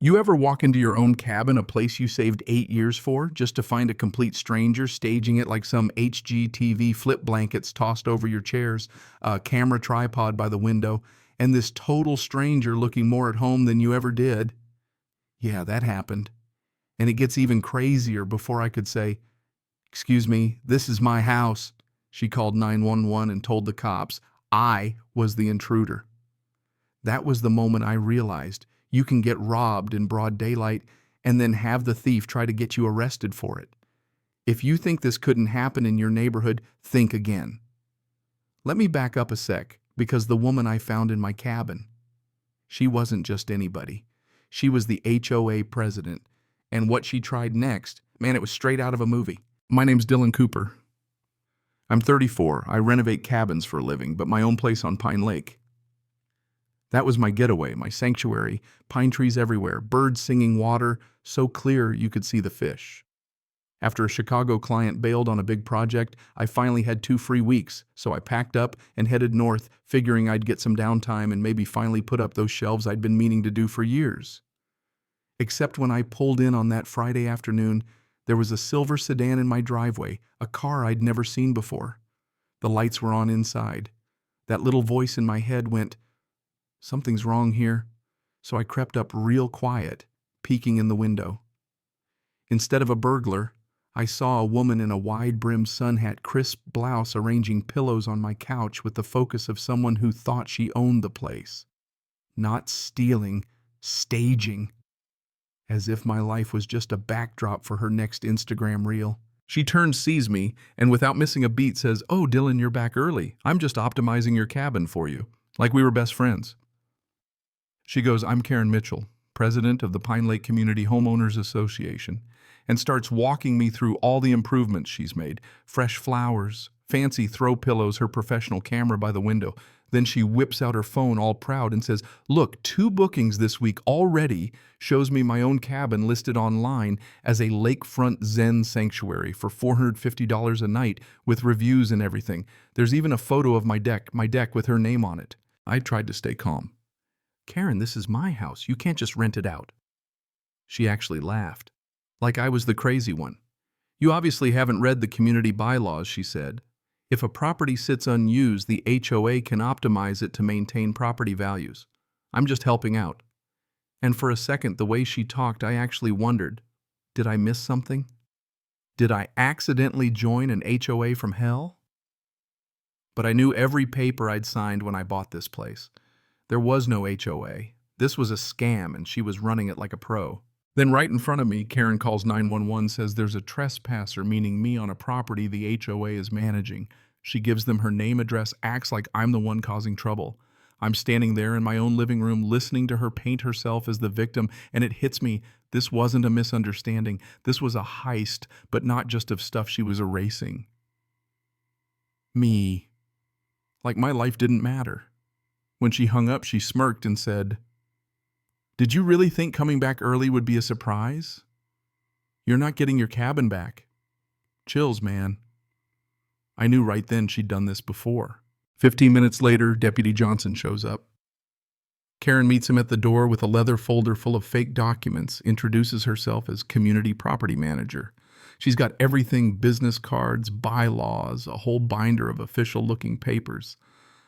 You ever walk into your own cabin, a place you saved 8 years for, just to find a complete stranger staging it like some HGTV flip blankets tossed over your chairs, a camera tripod by the window, and this total stranger looking more at home than you ever did? Yeah, that happened. And it gets even crazier. Before I could say, "Excuse me, this is my house," she called 911 and told the cops I was the intruder. That was the moment I realized you can get robbed in broad daylight and then have the thief try to get you arrested for it. If you think this couldn't happen in your neighborhood, think again. Let me back up a sec, because the woman I found in my cabin, she wasn't just anybody. She was the HOA president, and what she tried next, man, it was straight out of a movie. My name's Dylan Cooper. I'm 34. I renovate cabins for a living, but my own place on Pine Lake. That was my getaway, my sanctuary, pine trees everywhere, birds singing, water so clear you could see the fish. After a Chicago client bailed on a big project, I finally had 2 free weeks, so I packed up and headed north, figuring I'd get some downtime and maybe finally put up those shelves I'd been meaning to do for years. Except when I pulled in on that Friday afternoon, there was a silver sedan in my driveway, a car I'd never seen before. The lights were on inside. That little voice in my head went, "Something's wrong here." So I crept up real quiet, peeking in the window. Instead of a burglar, I saw a woman in a wide-brimmed sun hat, crisp blouse, arranging pillows on my couch with the focus of someone who thought she owned the place. Not stealing, staging. As if my life was just a backdrop for her next Instagram reel. She turns, sees me, and without missing a beat says, "Oh, Dylan, you're back early. I'm just optimizing your cabin for you." Like we were best friends. She goes, "I'm Karen Mitchell, president of the Pine Lake Community Homeowners Association," and starts walking me through all the improvements she's made. Fresh flowers, fancy throw pillows, her professional camera by the window. Then she whips out her phone all proud and says, "Look, 2 bookings this week already," shows me my own cabin listed online as a lakefront Zen sanctuary for $450 a night with reviews and everything. There's even a photo of my deck with her name on it. I tried to stay calm. "Karen, this is my house. You can't just rent it out." She actually laughed, like I was the crazy one. "You obviously haven't read the community bylaws," she said. "If a property sits unused, the HOA can optimize it to maintain property values. I'm just helping out." And for a second, the way she talked, I actually wondered, did I miss something? Did I accidentally join an HOA from hell? But I knew every paper I'd signed when I bought this place. There was no HOA. This was a scam, and she was running it like a pro. Then right in front of me, Karen calls 911, says there's a trespasser, meaning me, on a property the HOA is managing. She gives them her name, address, acts like I'm the one causing trouble. I'm standing there in my own living room listening to her paint herself as the victim, and it hits me. This wasn't a misunderstanding. This was a heist, but not just of stuff she was erasing. Me. Like my life didn't matter. When she hung up, she smirked and said, "Did you really think coming back early would be a surprise? You're not getting your cabin back." Chills, man. I knew right then she'd done this before. 15 minutes later, Deputy Johnson shows up. Karen meets him at the door with a leather folder full of fake documents, introduces herself as community property manager. She's got everything: business cards, bylaws, a whole binder of official-looking papers.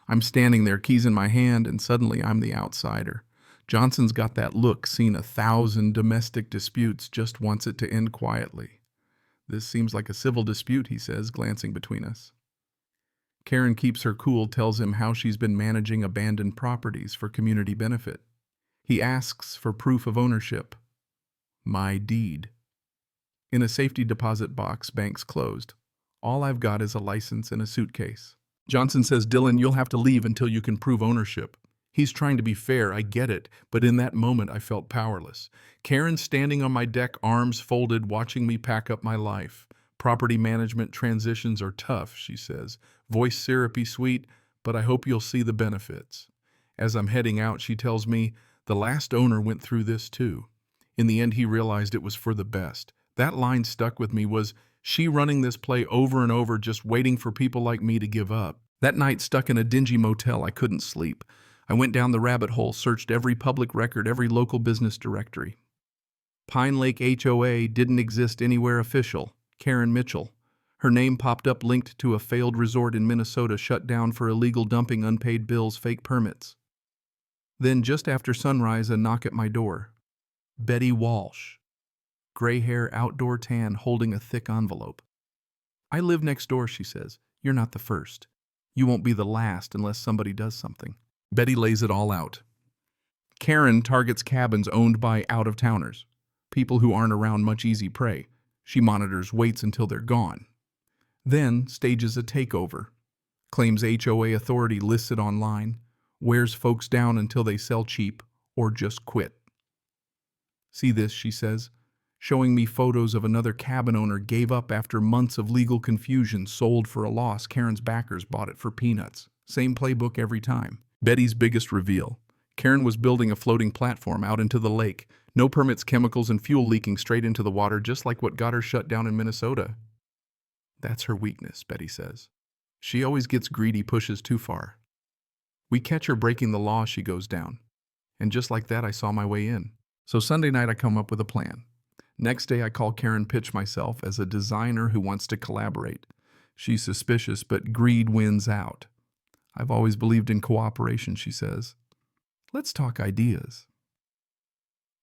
I'm standing there, keys in my hand, and suddenly I'm the outsider. Johnson's got that look, seen 1,000 domestic disputes, just wants it to end quietly. "This seems like a civil dispute," he says, glancing between us. Karen keeps her cool, tells him how she's been managing abandoned properties for community benefit. He asks for proof of ownership. My deed. In a safety deposit box, bank's closed. All I've got is a license and a suitcase. Johnson says, "Dylan, you'll have to leave until you can prove ownership." He's trying to be fair, I get it, but in that moment I felt powerless. Karen's standing on my deck, arms folded, watching me pack up my life. "Property management transitions are tough," she says. Voice syrupy sweet, "but I hope you'll see the benefits." As I'm heading out, she tells me, "The last owner went through this too. In the end, he realized it was for the best." That line stuck with me. Was she running this play over and over, just waiting for people like me to give up? That night, stuck in a dingy motel, I couldn't sleep. I went down the rabbit hole, searched every public record, every local business directory. Pine Lake HOA didn't exist anywhere official. Karen Mitchell. Her name popped up linked to a failed resort in Minnesota shut down for illegal dumping, unpaid bills, fake permits. Then, just after sunrise, a knock at my door. Betty Walsh. Gray hair, outdoor tan, holding a thick envelope. I live next door, she says. You're not the first. You won't be the last unless somebody does something. Betty lays it all out. Karen targets cabins owned by out-of-towners, people who aren't around much easy prey. She monitors, waits until they're gone. Then stages a takeover. Claims HOA authority, lists it online, wears folks down until they sell cheap or just quit. See this, she says, showing me photos of another cabin owner gave up after months of legal confusion, sold for a loss. Karen's backers bought it for peanuts. Same playbook every time. Betty's biggest reveal. Karen was building a floating platform out into the lake. No permits, chemicals, and fuel leaking straight into the water, just like what got her shut down in Minnesota. That's her weakness, Betty says. She always gets greedy, pushes too far. We catch her breaking the law, she goes down. And just like that, I saw my way in. So Sunday night, I come up with a plan. Next day, I call Karen, pitch myself as a designer who wants to collaborate. She's suspicious, but greed wins out. I've always believed in cooperation, she says. Let's talk ideas.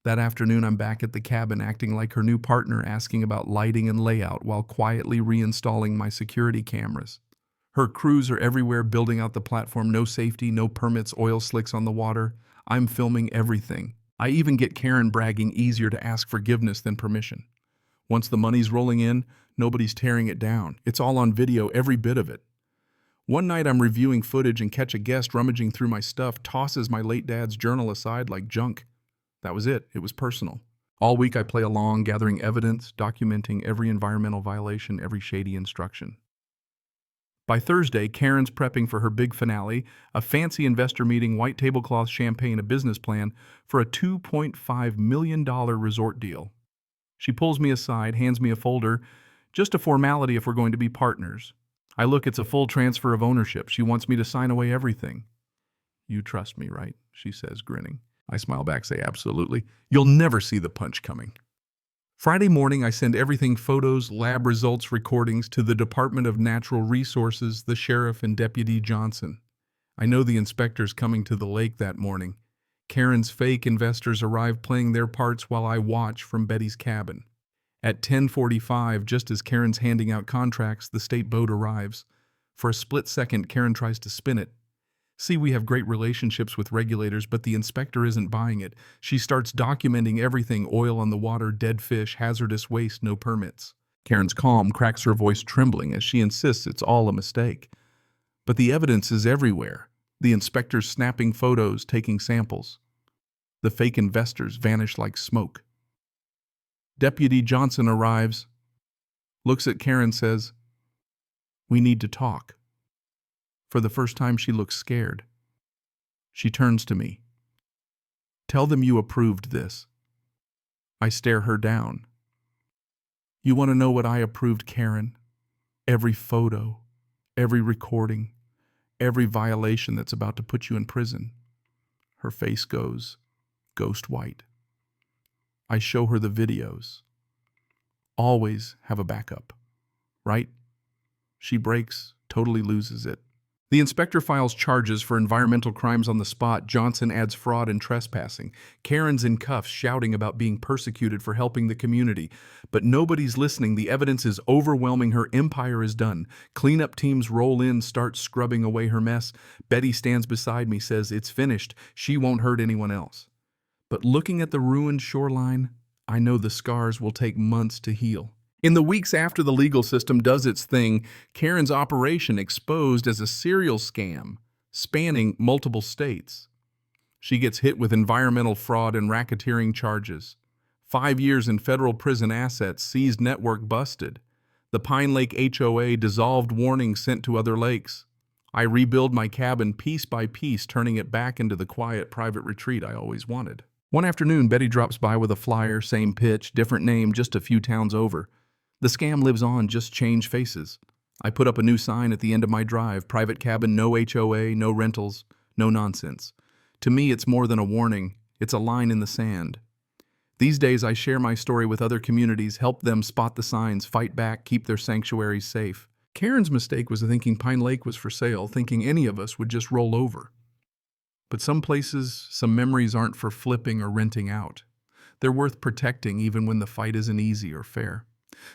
That afternoon, I'm back at the cabin acting like her new partner, asking about lighting and layout while quietly reinstalling my security cameras. Her crews are everywhere building out the platform, no safety, no permits, oil slicks on the water. I'm filming everything. I even get Karen bragging easier to ask forgiveness than permission. Once the money's rolling in, nobody's tearing it down. It's all on video, every bit of it. One night I'm reviewing footage and catch a guest rummaging through my stuff, tosses my late dad's journal aside like junk. That was it. It was personal. All week I play along, gathering evidence, documenting every environmental violation, every shady instruction. By Thursday, Karen's prepping for her big finale, a fancy investor meeting, white tablecloth, champagne, a business plan for a $2.5 million resort deal. She pulls me aside, hands me a folder, just a formality if we're going to be partners. I look, it's a full transfer of ownership. She wants me to sign away everything. You trust me, right? She says, grinning. I smile back, say, absolutely. You'll never see the punch coming. Friday morning, I send everything, photos, lab results, recordings, to the Department of Natural Resources, the sheriff, and Deputy Johnson. I know the inspector's coming to the lake that morning. Karen's fake investors arrive playing their parts while I watch from Betty's cabin. At 10:45, just as Karen's handing out contracts, the state boat arrives. For a split second, Karen tries to spin it. See, we have great relationships with regulators, but the inspector isn't buying it. She starts documenting everything: oil on the water, dead fish, hazardous waste, no permits. Karen's calm, cracks her voice trembling as she insists it's all a mistake. But the evidence is everywhere. The inspector's snapping photos, taking samples. The fake investors vanish like smoke. Deputy Johnson arrives, looks at Karen, says, "We need to talk." For the first time, she looks scared. She turns to me. "Tell them you approved this." I stare her down. "You want to know what I approved, Karen? Every photo, every recording, every violation that's about to put you in prison." Her face goes ghost white. I show her the videos. Always have a backup, right? She breaks, totally loses it. The inspector files charges for environmental crimes on the spot. Johnson adds fraud and trespassing. Karen's in cuffs, shouting about being persecuted for helping the community. But nobody's listening. The evidence is overwhelming. Her empire is done. Cleanup teams roll in, start scrubbing away her mess. Betty stands beside me, says it's finished. She won't hurt anyone else. But looking at the ruined shoreline, I know the scars will take months to heal. In the weeks after the legal system does its thing, Karen's operation exposed as a serial scam, spanning multiple states. She gets hit with environmental fraud and racketeering charges. 5 years in federal prison, assets seized, network busted. The Pine Lake HOA dissolved, warnings sent to other lakes. I rebuild my cabin piece by piece, turning it back into the quiet, private retreat I always wanted. One afternoon, Betty drops by with a flyer, same pitch, different name, just a few towns over. The scam lives on, just change faces. I put up a new sign at the end of my drive: private cabin, no HOA, no rentals, no nonsense. To me, it's more than a warning. It's a line in the sand. These days, I share my story with other communities, help them spot the signs, fight back, keep their sanctuaries safe. Karen's mistake was thinking Pine Lake was for sale, thinking any of us would just roll over. But some places, some memories aren't for flipping or renting out. They're worth protecting even when the fight isn't easy or fair.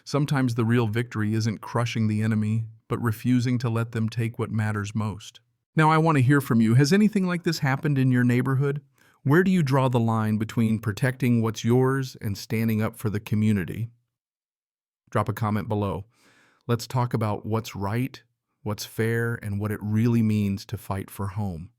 Sometimes the real victory isn't crushing the enemy, but refusing to let them take what matters most. Now, I want to hear from you. Has anything like this happened in your neighborhood? Where do you draw the line between protecting what's yours and standing up for the community? Drop a comment below. Let's talk about what's right, what's fair, and what it really means to fight for home.